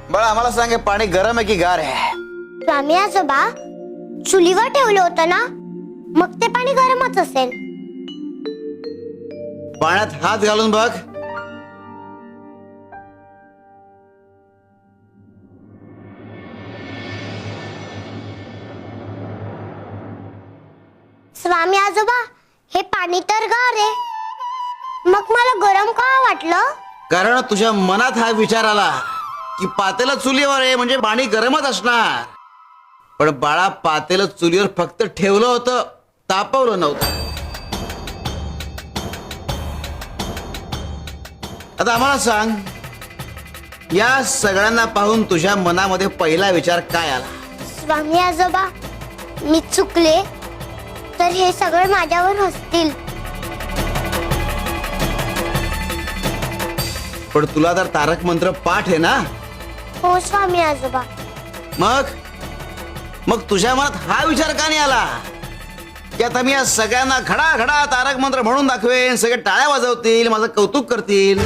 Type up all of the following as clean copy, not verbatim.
बाळा आम्हाला सांग, हे पाणी गरम आहे की गार आहे? स्वामी आजोबा, चुलीवर ठेवलं होतं ना, मग ते पाणी गरमच असेल. पाण्यात हात घालून बघ. स्वामी आजोबा, हे पाणी तर गार आहे, मग मला गरम का वाटलं? कारण तुझ्या मनात हा विचार आला की पातेलं चुलीवर आहे म्हणजे पाणी गरमच असणार. पण बाळा, पातेलं चुलीवर फक्त ठेवलं होतं, तापवलं नव्हतं. आता आम्हाला सांग, या सगळ्यांना पाहून तुझ्या मनामध्ये पहिला विचार काय आला? स्वामी आजोबा, मी चुकले तर हे सगळे माझ्यावर हसतील. पण तुला तर तारक मंत्र पाठ आहे ना? हो स्वामी आजोबा. मग तुझ्या मनात हा विचार का नाही आला की आता मी या सगळ्यांना घडा घडा तारक मंत्र म्हणून दाखवेन, सगळे टाळ्या वाजवतील, माझं कौतुक करतील?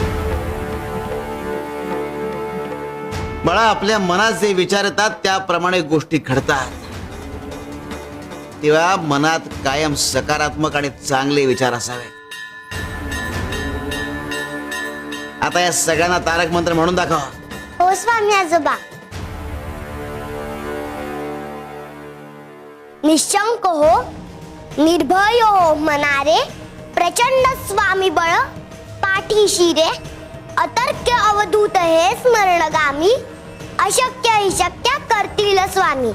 बाळा, आपल्या मनात जे विचार येतात त्याप्रमाणे गोष्टी घडतात. तेव्हा मनात कायम सकारात्मक आणि चांगले विचार असावे. आता या सगळ्यांना तारक मंत्र म्हणून दाखव. हो स्वामी आजोबा. निशंक हो, निर्भय हो मनारे, प्रचंड स्वामी बळ पाठीशी रे, अतर्क्य अवधूत हे स्मरणगामी, अशक्य हि शक्य करतील स्वामी.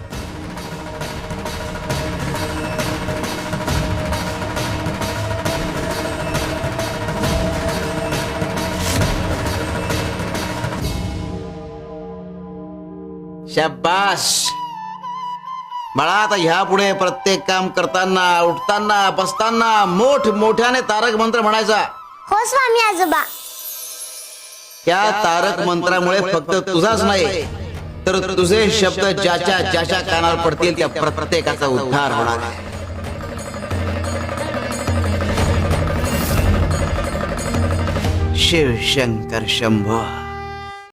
शाबास बाळा. आता ह्या पुढे प्रत्येक काम करताना, उठताना, बसताना मोठ्याने तारक मंत्र म्हणायचा. हो स्वामी आजोबा. त्या तारक मंत्रामुळे फक्त तुझाच नाही तर तुझे शब्द ज्याच्या कानावर पडतील त्या प्रत्येकाचा उद्धार होणार आहे. शिव शंकर शंभो.